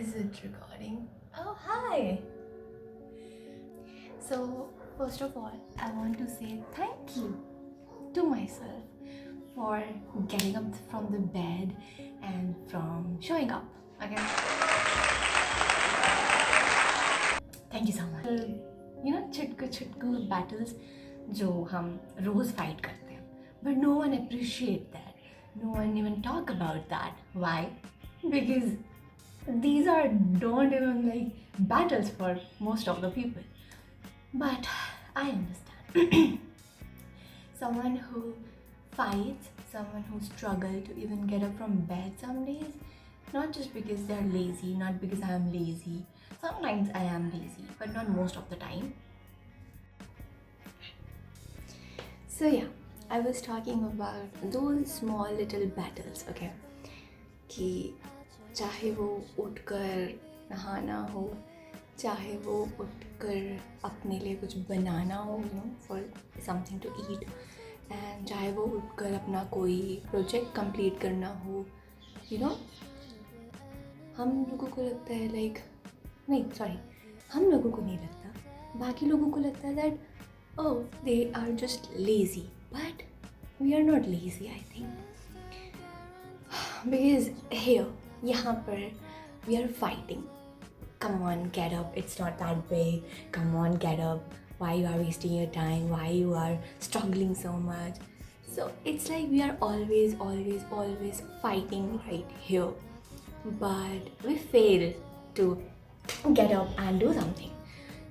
Is it recording? Oh, hi! So, first of all, I want to say thank you to myself for getting up from the bed and from showing up. Okay? Thank you so much. You know, chutku chutku battles जो हम रोज fight करते हैं, but no one appreciate that. No one even talk about that. Why? Because these are don't even like battles for most of the people. But I understand. Someone who fights, someone who struggles to even get up from bed some days, not just because they're lazy, not because I am lazy. Sometimes I am lazy, but not most of the time. So yeah, I was talking about those small little battles, okay? कि चाहे वो उठकर नहाना हो, चाहे वो उठकर अपने लिए कुछ बनाना हो, you know, for something to eat, and चाहे वो उठकर अपना कोई प्रोजेक्ट कंप्लीट करना हो, यू नो, हम लोगों को लगता है लाइक नहीं सॉरी हम लोगों को नहीं लगता, बाकी लोगों को लगता है that oh they are just lazy, but we are not lazy, I think, because here यहाँ पर we are fighting. Come on, get up, it's not that big. Come on, get up, why you are wasting your time, why you are struggling so much. So it's like we are always fighting right here, but we fail to get up and do something.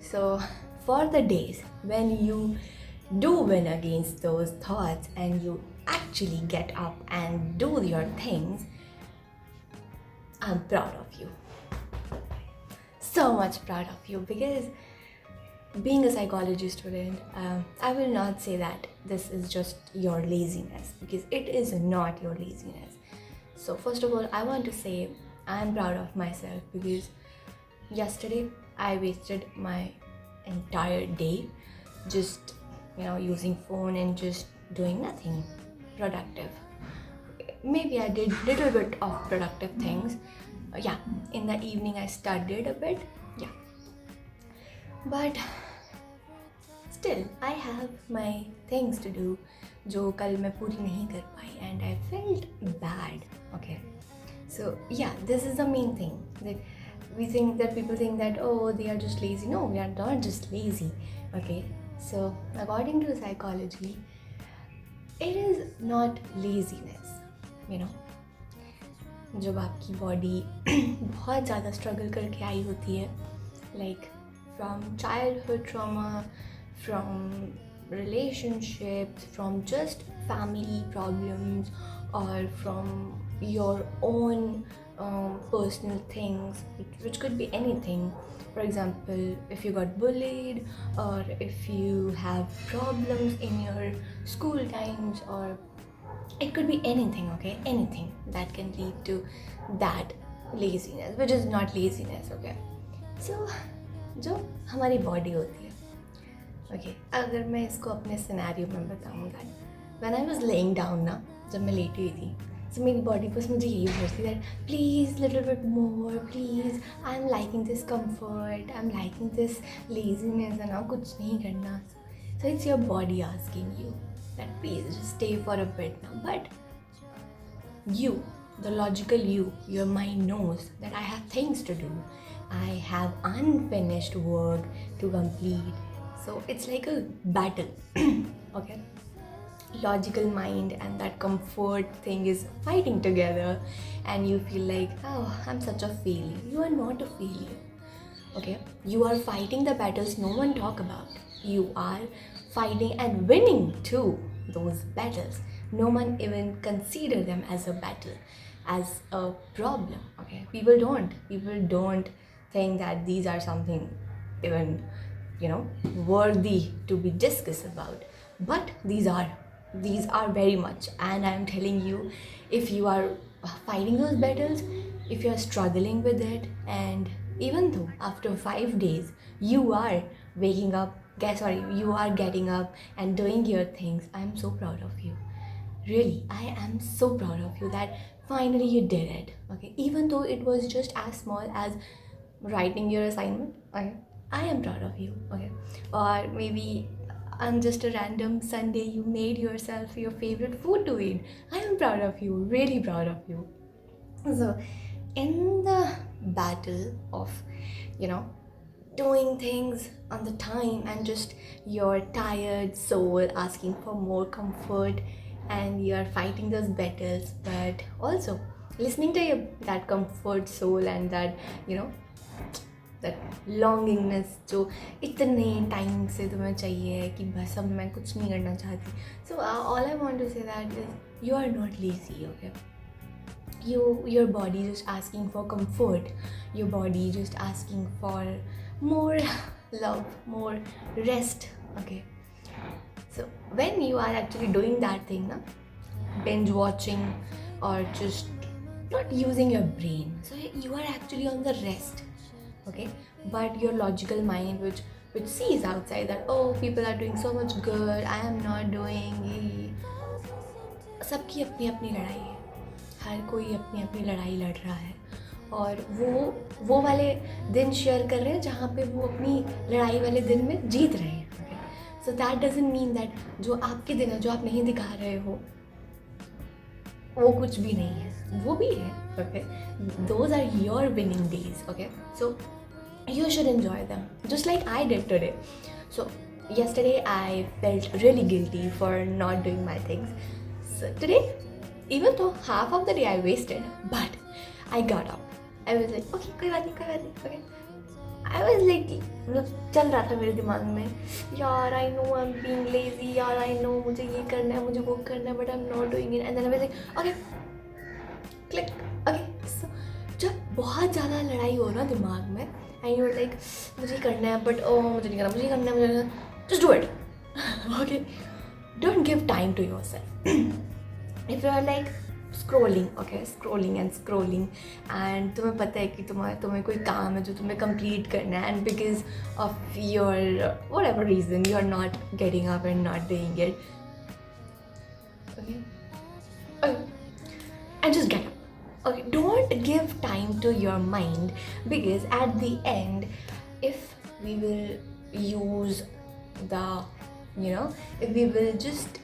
So for the days when you do win against those thoughts and you actually get up and do your things, I'm proud of you. So much proud of you, because being a psychology student, I will not say that this is just your laziness, because it is not your laziness. So first of all, I want to say I'm proud of myself, because yesterday I wasted my entire day just, you know, using phone and just doing nothing productive. Maybe I did little bit of productive things. Yeah, in the evening I studied a bit. Yeah, but still I have my things to do जो कल मैं पूरी नहीं कर पाई, and I felt bad. Okay, so yeah, this is the main thing, that we think that people think that, oh, they are just lazy. No, we are not just lazy. Okay, so according to psychology, it is not laziness, you know. जब आपकी body बहुत ज़्यादा struggle करके आई होती है, like from childhood trauma, from relationships, from just family problems, or from your own personal things, which could be anything. For example, if you got bullied, or if you have problems in your school times, or it could be anything, okay? Anything that can lead to that laziness, which is not laziness, okay? So, जो हमारी body होती है, okay, अगर मैं इसको अपने scenario में बताऊँगा, when I was laying down ना, जब मैं लेटी हुई थी, तो मेरी बॉडी बस मुझे यही बोलती that please little bit more, please, I am liking this comfort, I am liking this laziness, है ना, कुछ नहीं करना. So it's your body asking you that please just stay for a bit now. But you, the logical you, your mind knows that I have things to do, I have unfinished work to complete. So it's like a battle. Okay, logical mind and that comfort thing is fighting together, and you feel like, oh, I'm such a failure. You are not a failure. Okay, you are fighting the battles no one talk about. You are fighting and winning too those battles. No one even consider them as a battle, as a problem. Okay, people don't think that these are something even, you know, worthy to be discussed about, but these are very much. And I am telling you, if you are fighting those battles, if you are struggling with it, and even though after 5 days you are waking up, you are getting up and doing your things, I am so proud of you. Really, I am so proud of you that finally you did it, okay, even though it was just as small as writing your assignment, okay, I am proud of you, okay. Or maybe on just a random Sunday you made yourself your favorite food to eat, I am proud of you, really proud of you. So in the battle of, you know, doing things on the time and just your tired soul asking for more comfort, and you're fighting those battles, but also listening to that comfort soul and that, you know, that longingness जो इतने time से तुम्हें चाहिए कि बस अब मैं कुछ नहीं करना चाहती. So all I want to say that is you are not lazy, okay. Your body just asking for comfort, your body just asking for more love, more rest, okay. So when you are actually doing that thing na, binge watching or just not using your brain, so you are actually on the rest, okay. But your logical mind which sees outside that, oh, people are doing so much good, I am not doing ये. सबकी अपनी अपनी लड़ाई है, हर कोई अपनी अपनी लड़ाई लड़ रहा है, और वो वाले दिन शेयर कर रहे हैं जहाँ पे वो अपनी लड़ाई वाले दिन में जीत रहे हैं, okay. So that doesn't mean that जो आपके दिन है जो आप नहीं दिखा रहे हो वो कुछ भी नहीं है, वो भी है, okay. Those are your winning days, okay. So you should enjoy them just like I did today. So yesterday I felt really guilty for not doing my things. So today, even though half of the day I wasted, but I got up. I was like, okay, कोई बात नहीं, okay. I was like, मतलब चल रहा था मेरे दिमाग में, यार I know I'm being lazy, यार I know मुझे ये करना है, मुझे वो करना है, but I'm not doing it. And then I was like, okay, click, okay. So जब बहुत ज़्यादा लड़ाई हो ना दिमाग में, and you're like, मुझे करना है, but oh, मुझे नहीं करना, मुझे करना है, just do it, okay. Don't give time to yourself. If you are like scrolling, okay, scrolling and तुम्हें पता है कि तुम्हें कोई काम है जो तुम्हें complete करना है, and because of your whatever reason you are not getting up and not doing it, okay, and just get up. Okay, don't give time to your mind, because at the end, if we will use the, you know, if we will just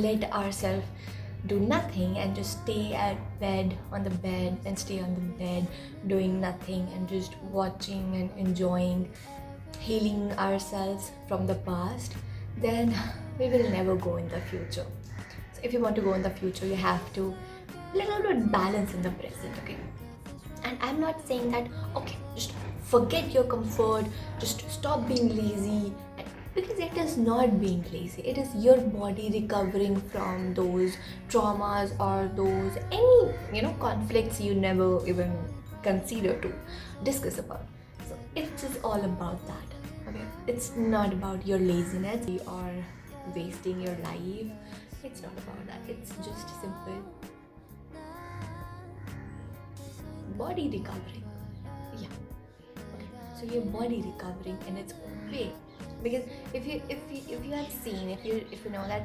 let ourselves do nothing and just stay on the bed and stay on the bed doing nothing and just watching and enjoying, healing ourselves from the past, then we will never go in the future. So if you want to go in the future, you have to little bit balance in the present, okay. And I'm not saying that, okay, just forget your comfort, just stop being lazy, because it is not being lazy, it is your body recovering from those traumas or those any, you know, conflicts you never even consider to discuss about. So it's just all about that, okay. It's not about your laziness or wasting your life, it's not about that, it's just simple body recovering, yeah, okay. So your body recovering in its own way, because if you have seen, if you know that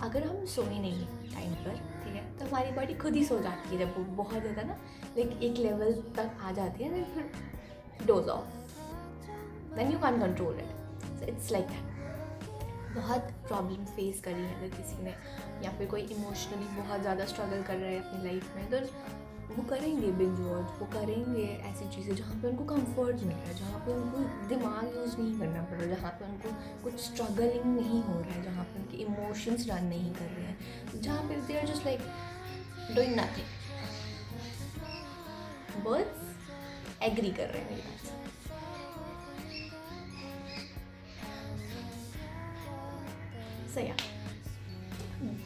अगर हम सोए नहीं time पर, ठीक है, तो हमारी body खुद ही सो जाती है जब वो बहुत ज़्यादा ना लाइक एक लेवल तक आ जाती है, then फिर dose of, then you can't control it. So it's like that. बहुत प्रॉब्लम फेस करी है अगर किसी ने, या फिर कोई इमोशनली बहुत ज़्यादा स्ट्रगल कर रहा है अपनी लाइफ में, तो वो करेंगे बिंज वॉच, वो करेंगे ऐसी चीज़ें जहाँ पे उनको कंफर्ट मिल रहा है, जहाँ पे उनको दिमाग यूज़ नहीं करना पड़ रहा है, जहाँ पे उनको कुछ स्ट्रगलिंग नहीं हो रहा है, जहाँ पे उनके इमोशंस रन नहीं कर रहे हैं, जहाँ पे they are just like doing nothing. Birds agree कर रहे हैं मेरी बात से. So yeah,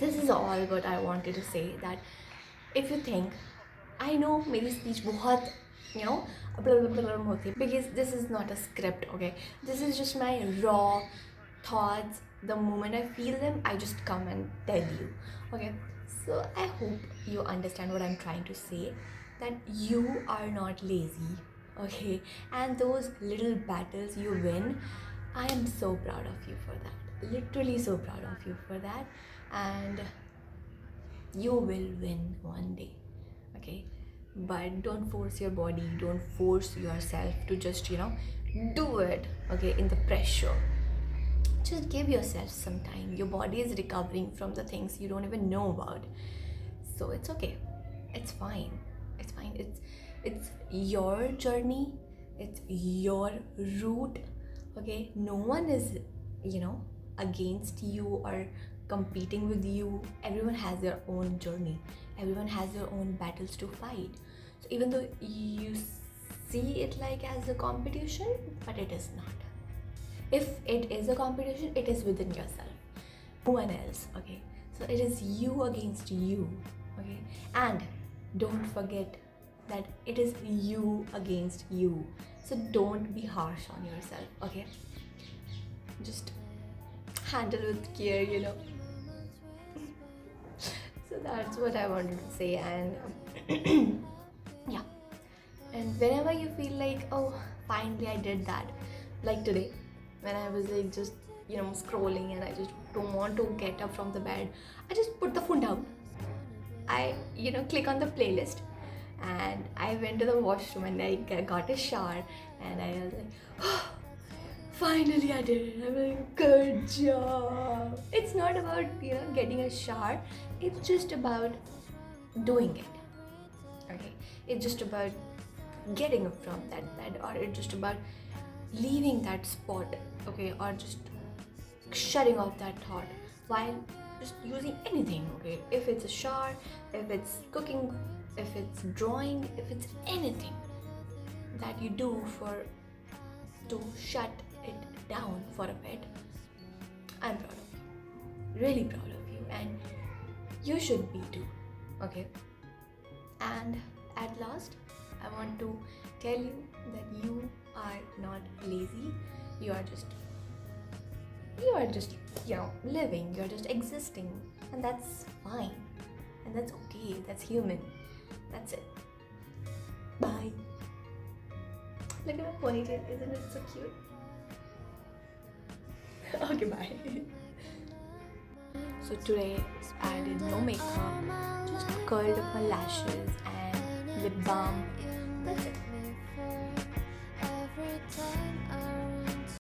this is all what I wanted to say, that if you think, I know मेरी speech बहुत, you know, होती है, because this is not a script, okay. This is just my raw thoughts. The moment I feel them, I just come and tell you, okay. So I hope you understand what I'm trying to say, that you are not lazy, okay. And those little battles you win, I am so proud of you for that, literally so proud of you for that, and you will win one day, okay? But don't force your body, don't force yourself to just, do it, okay, in the pressure. Just give yourself some time. Your body is recovering from the things you don't even know about. So it's okay. It's fine. It's fine. It's your journey. It's your route. Okay? No one is, against you or competing with you. Everyone has their own journey. Everyone has their own battles to fight. So even though you see it like as a competition, but it is not. If it is a competition, it is within yourself, no one else, okay? So it is you against you, okay? And don't forget that it is you against you. So don't be harsh on yourself, okay? Just handle with care, So that's what I wanted to say. And yeah, and whenever you feel like, oh, finally I did that, like today when I was like just scrolling and I just don't want to get up from the bed, I just put the phone down. I click on the playlist and I went to the washroom and I got a shower and I was like, oh, finally I did it. I'm like, good job. It's not about getting a shower, it's just about doing it, okay? It's just about getting up from that bed, or it's just about leaving that spot, okay, or just shutting off that thought while just using anything, okay? If it's a shower, if it's cooking, if it's drawing, if it's anything that you do to shut it down for a bit, I'm proud of you, really proud of you, and you should be too, okay? And at last, I want to tell you that you are not lazy. You are just living, you're just existing, and that's fine, and that's okay, that's human. That's it. Bye. Look at my ponytail, isn't it so cute? Okay, bye. So today I did no makeup, just curled up my lashes and lip balm. That's it.